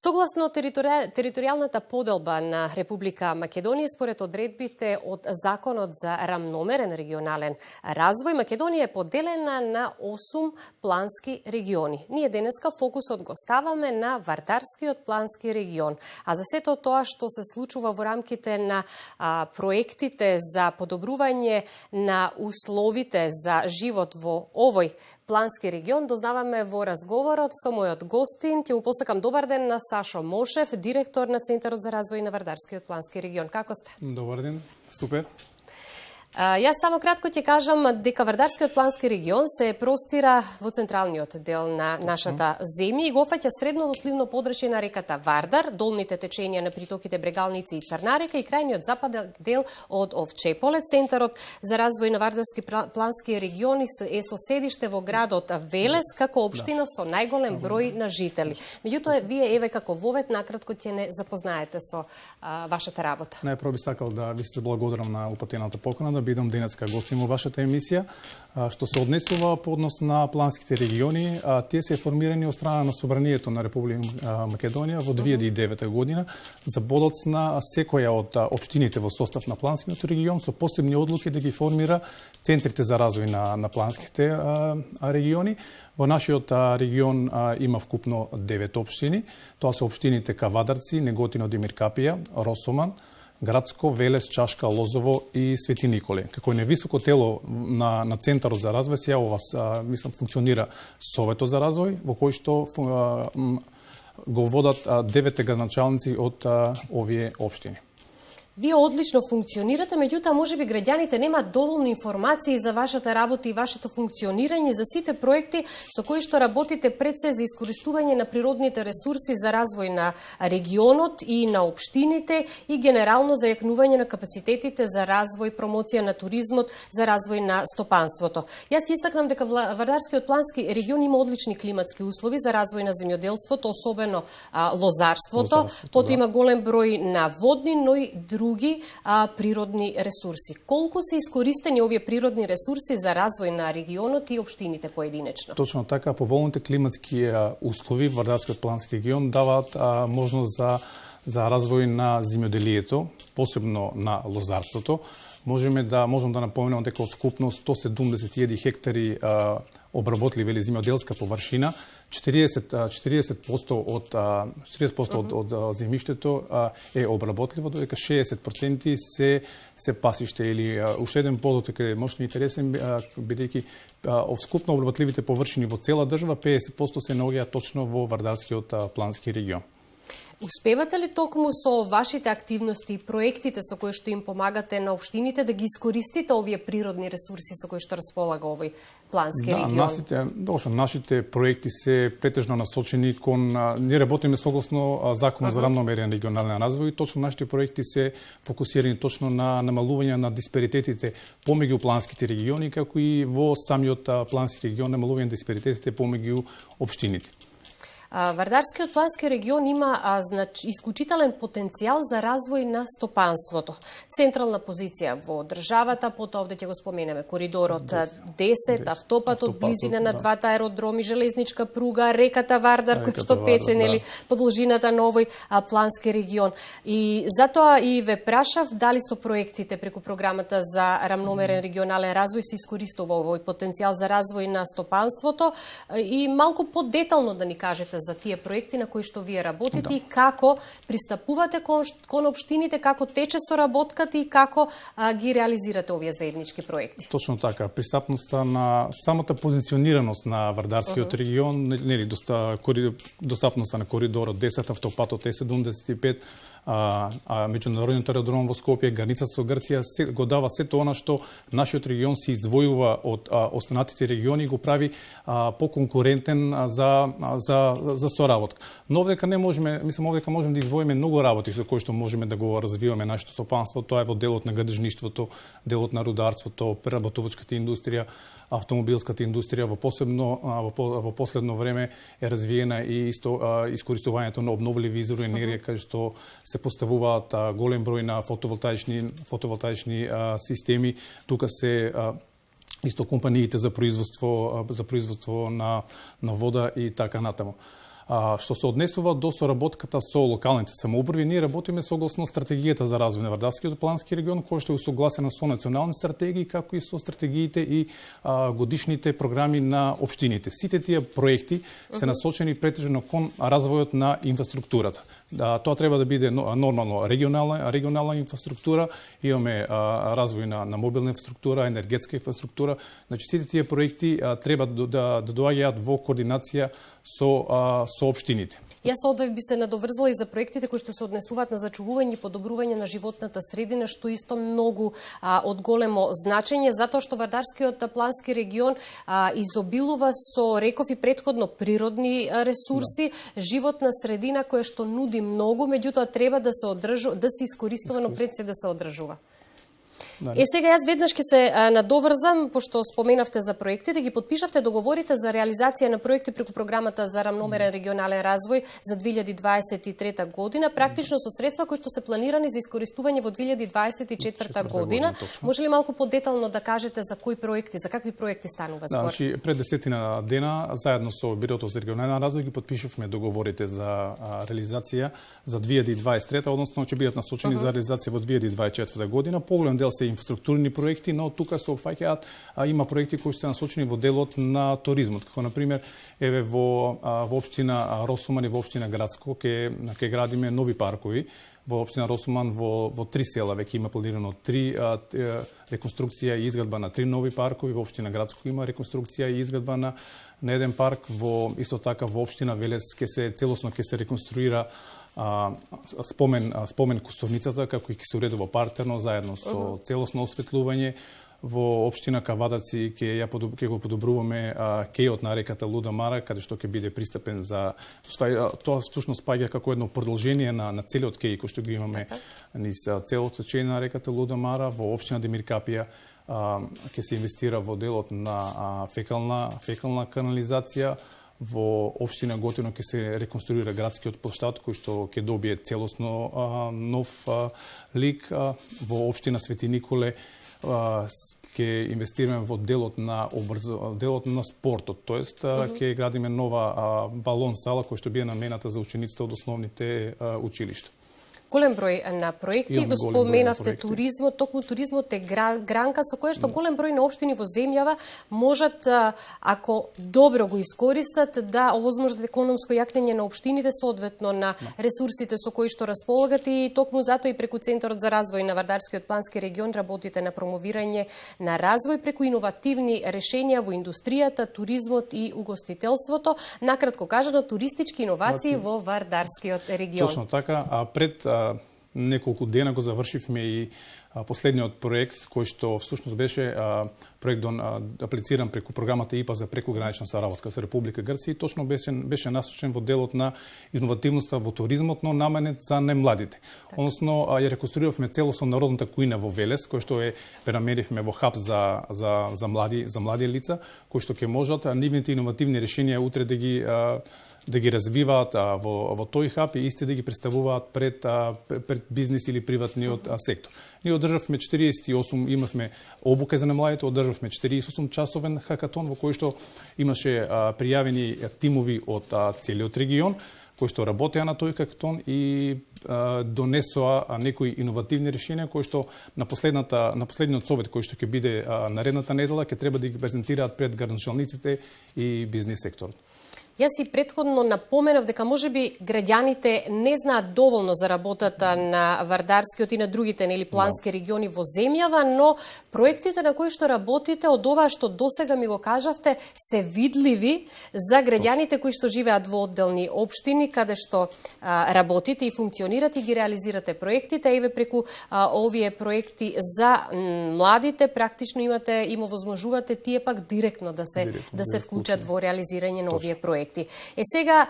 Согласно територијалната поделба на Република Македонија, според одредбите од Законот за рамномерен регионален развој, Македонија е поделена на 8 плански региони. Ние денеска фокусот го ставаме на Вардарскиот плански регион. А за сето тоа што се случува во рамките на проектите за подобрување на условите за живот во овој плански регион, дознаваме во разговорот со мојот гостин. Ќе му посакам добар ден на Сашо Мошев, директор на Центарот за развој на Вардарскиот плански регион. Како сте? Добар ден, супер. Јас само кратко ќе кажам дека Вардарскиот плански регион се простира во централниот дел на нашата земја и го фаќа средно до сливно подрачје на реката Вардар, долните течења на притоките Брегалници и Црнарека и крајниот западен дел од Овчеполе. Центарот за развој на Вардарски плански регион е со седиште во градот Велес како општина со најголем број на жители. Меѓутоа, вие еве како вовет накратко ќе не запознаете со вашата работа. Најпрво би сакал да ви се благодарам на упатената покана да бидам денеска гостин во вашата емисија. Што се однесува по однос на планските региони, тие се формирани од страна на Собранието на Република Македонија во 2009 година за бодоц на секоја од општините во состав на планскиот регион со посебни одлуки да ги формира центрите за развој на планските региони. Во нашиот регион има вкупно 9 општини. Тоа се општините Кавадарци, Неготино, Демиркапија, Росоман, Градско, Велес, Чашка, Лозово и Свети Николе. Како невисоко тело на Центарот за развој, сега ова мислам функционира Советот за развој, во кој што го водат 9 градоначалници од овие општини. Вие одлично функционирате, меѓутоа можеби граѓаните немаат доволно информации за вашата работа и вашето функционирање, за сите проекти со кои што работите пред се за искористување на природните ресурси за развој на регионот и на општините и генерално за јакнување на капацитетите за развој, промоција на туризмот, за развој на стопанството. Јас истакнам дека Вардарскиот плански регион има одлични климатски услови за развој на земјоделството, особено лозарството. Потоа има голем број на водни, но и други природни ресурси. Колку се искористени овие природни ресурси за развој на регионот и општините поединечно? Точно така, поволните климатски услови Вардарскиот плански регион даваат можност за развој на земјоделието, посебно на лозарството. Можем да напоменам дека од скупно 170.000 хектари обработлива или земјоделска површина, 40% од земјиштето е обработливо, додека 60% се пасиште или уште еден подот каде може да интересен бидејќи од скупно обработливите површини во цела држава 50% се наоѓаат точно во Вардарскиот плански регион. Успевате ли токму со вашите активности и проектите со кои што им помагате на општините да ги искористите овие природни ресурси со кои што располага овој плански регион? Нашите проекти се претежно насочени кон ние работиме согласно Законот за рамномерен регионален развој, точно нашите проекти се фокусирани точно на намалување на диспаритетите помеѓу планските региони, како и во самиот плански регион намалување на диспаритетите помеѓу општините. Вардарскиот плански регион има исклучителен потенцијал за развој на стопанството. Централна позиција во државата, потоа овде ќе го споменеме коридорот 10, автопатот, близина на двата аеродроми, железничка пруга, реката Вардар која што тече по должината на овој плански регион. И затоа и ве прашав дали со проектите преку програмата за рамномерен регионален развој се искористува овој потенцијал за развој на стопанството и малку подетално да ни кажете за тие проекти на кои што вие работите и како пристапувате кон општините, како тече соработката и како ги реализирате овие заеднички проекти. Точно така, пристапноста на самата позиционираност на Вардарскиот регион, достапноста на коридорот 10, автопатот Е75, меѓународниот аеродром во Скопје, границата со Грција, го дава сето она што нашиот регион се издвојува од останатите региони и го прави поконкурентен за соработка. Но овдека не можеме, овдека можеме да издвоиме многу работи со кои што можеме да го развиваме нашето стопанство. Тоа е во делот на градежништвото, делот на рударството, преработувачката индустрија, автомобилската индустрија, во последно време е развиена и исто искористувањето на обновливи извори енергија, кај што се поставуваат голем број на фотоволтаични системи. Тука се исто компаниите за производство на вода и така натаму. Што се однесува до соработката со локалните самоуправи, ние работиме согласно стратегијата за развој на Вардарскиот плански регион, која што е усогласена со национални стратегии, како и со стратегиите и годишните програми на општините. Сите тие проекти се насочени претежно кон развојот на инфраструктурата. Тоа треба да биде нормално регионална инфраструктура, имаме развој на мобилна инфраструктура, енергетска инфраструктура. Значи сите тие проекти треба да доаѓаат во координација со општините. Јас одвај би се надоврзала и за проектите кои што се однесуваат на зачувување и подобрување на животната средина, што исто многу од големо значење, затоа што Вардарскиот плански регион изобилува со, реков и претходно, природни ресурси, животна средина која што нуди многу, меѓутоа треба да се искористува, но пред се да се одржува. Сега јас веднаш ќе се надоврзам, пошто споменавте за проектите, ги подпишавте договорите за реализација на проекти преку програмата за рамномерен регионален развој за 2023 година, практично со средства кои што се планирани за искористување во 2024 година. Може ли малку подетално да кажете за кои проекти, за какви проекти станува збор? Значи, пред 10 дена, заедно со Бирото за регионален развој ги подпишавме договорите за реализација за 2023, односно ќе бидат насочени за реализација во 2024 година. Поголем дел се инфраструктурни проекти, но тука се опфаќаат, има проекти кои се насочени во делот на туризмот, како на пример еве во општина Росуман и во општина Градско ќе градиме нови паркови. Во општина Росуман во 3 села веќе има планирано 3 реконструкција и изградба на 3 нови паркови, во општина Градско има реконструкција и изградба на еден парк, исто така во општина Велес целосно ќе се реконструира спомен костурницата, како и ќе се уредува партерно заедно со целосно осветлување. Во општина Кавадаци ќе го подобруваме кејот на реката Луда Мара, каде што ќе биде пристапен за тоа всушност паѓа како едно продолжение на целиот кеј кој што го имаме низ целото течение на реката Луда Мара. Во општина Демир Капија ќе се инвестира во делот на фекална канализација. Во општина Готино ќе се реконструира градскиот плоштад кој што ќе добие целосно нов лик. Во општина Свети Николе ќе инвестираме во делот на спортот, тоест ќе градиме нова балон сала која што биде намената за учениците од основните училишта. Голем број на проекти, го споменавте туризмот, токму туризмот е гранка со која што голем број на општини во земјава можат, ако добро го искористат, да овозможат економско јакнење на општините, соодветно на ресурсите со кои што располагат, и токму затоа и преку Центарот за развој на Вардарскиот плански регион работите на промовирање на развој преку иновативни решенија во индустријата, туризмот и угостителството, накратко кажано туристички иновации во Вардарскиот регион. Точно така, пред неколку дена го завршивме и последниот проект кој што всушност беше проект аплициран преку програмата ИПА за прекогранична соработка со Република Грција, и точно беше насочен во делот на иновативноста во туризмот, но наменет за немладите. Односно ја реконструиравме целосно народната кујна во Велес, кој што ве намеривме во хаб за млади лица, кои што ќе можат нивните иновативни решенија утре да ги развиваат во тој хаб и исти да ги представуваат пред бизнис или приватниот сектор. Ние одржавме 48, имавме обука за немладите, одржавме 48 часовен хакатон во кој што имаше пријавени тимови од целиот регион кои што работеа на тој хакатон и донесоа некои иновативни решенија кои што на последниот совет кој што ќе биде наредната недела ќе треба да ги презентираат пред градоначалниците и бизнис секторот. Јас и претходно напоменав дека можеби граѓаните не знаат доволно за работата на Вардарскиот и на другите плански региони во земјава, но проектите на кои што работите, од ова што досега ми го кажавте, се видливи за граѓаните кои што живеат во одделни општини, каде што работите и функционирате и ги реализирате проектите. Еве преку овие проекти за младите практично им овозможувате тие пак директно да се вклучат во реализирање на овие проекти. Сега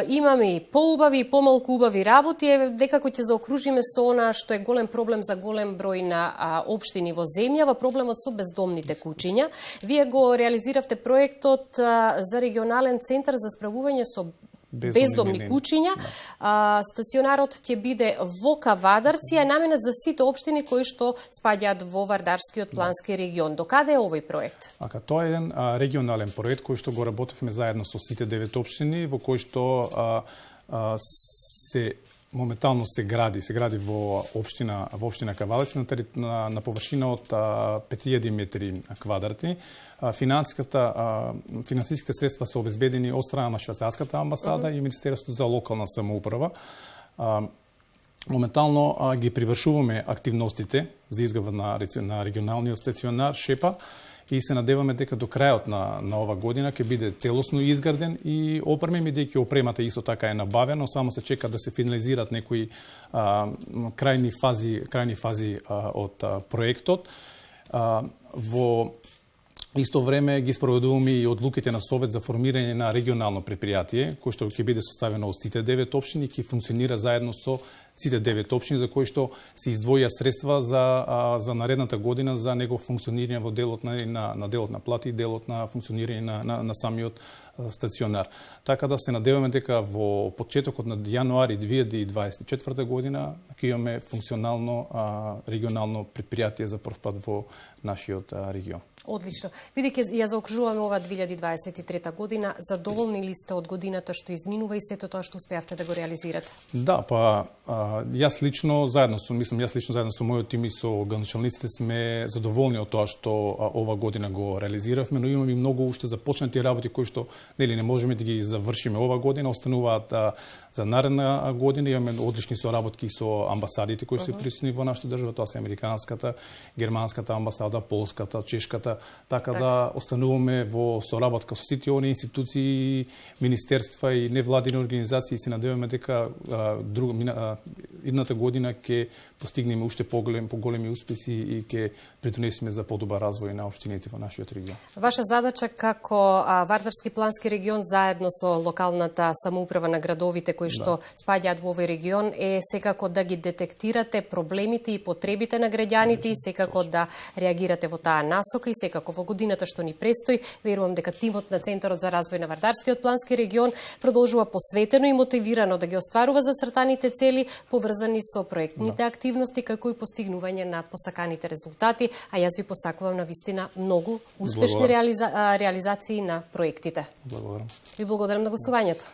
имаме и поубави и помалку убави работи, дека ќе заокружиме со она што е голем проблем за голем број на општини во земјава, проблемот со бездомните куќиња. Вие го реализиравте проектот за регионален центар за справување со бездомни куќиња. Стационарот ќе биде во Кавадарци, а наменет за сите општини кои што спаѓаат во Вардарскиот плански регион. До каде е овој проект? Тоа е еден регионален проект кој што го работевме заедно со сите 9 општини, во кој што моментално се гради во општина Кавадарци на површина од 5000 метри квадратни. Финансиските средства се обезбедени од страна на швајцарската амбасада и Министерството за локална самоуправа. Моментално ги привршуваме активностите за изградба на регионалниот стационар ШЕПА и се надеваме дека до крајот на ова година ќе биде целосно изграден и опремен, бидејќи опремата исто така е набавена, само се чека да се финализираат некои крајни фази од проектот. Во исто време ги спроведуваме и одлуките на Совет за формирање на регионално предпријатие, кој што ќе биде составено од сите 9 општини, ќе функционира заедно со сите 9 општини, за кои што се издвоја средства за наредната година за негово функционирање во делот на делот на плати и делот на функционирање на самиот стационар. Така да се надеваме дека во почетокот на јануари 2024 година ќе имаме функционално регионално предпријатие за прв пат во нашиот регион. Одлично. Бидејќи ја заокружуваме ова 2023 година, задоволни ли сте од годината што изминува и сето тоа што успеавте да го реализирате? Да, јас лично заедно со мојот тим и со граначалниците сме задоволни од тоа што ова година го реализиравме, но имаме и многу уште започнати работи кои што не можеме да ги завршиме ова година, остануваат за наредна година. Имаме одлични соработки со амбасадите кои се присутни во нашата држава, тоа се американската, германската амбасада, полската, чешката, така да остануваме во соработка со сите оние институции, министерства и невладини организации и се надеваме дека идната година ќе постигнеме уште поголеми успеси и ќе придонесеме за подобар развој на општините во нашиот регион. Ваша задача како Вардарски плански регион заедно со локалната самоуправа на градовите кои што спаѓаат во овој регион е секако да ги детектирате проблемите и потребите на граѓаните и секако да реагирате во таа насока и секако во годината што ни престои. Верувам дека тимот на Центарот за развој на Вардарскиот плански регион продолжува посветено и мотивирано да ги остварува зацртаните цели поврзани со проектните активности како и постигнување на посаканите резултати, а јас ви посакувам на вистина многу успешни реализации на проектите. Благодарам. Ви благодарам на гостувањето.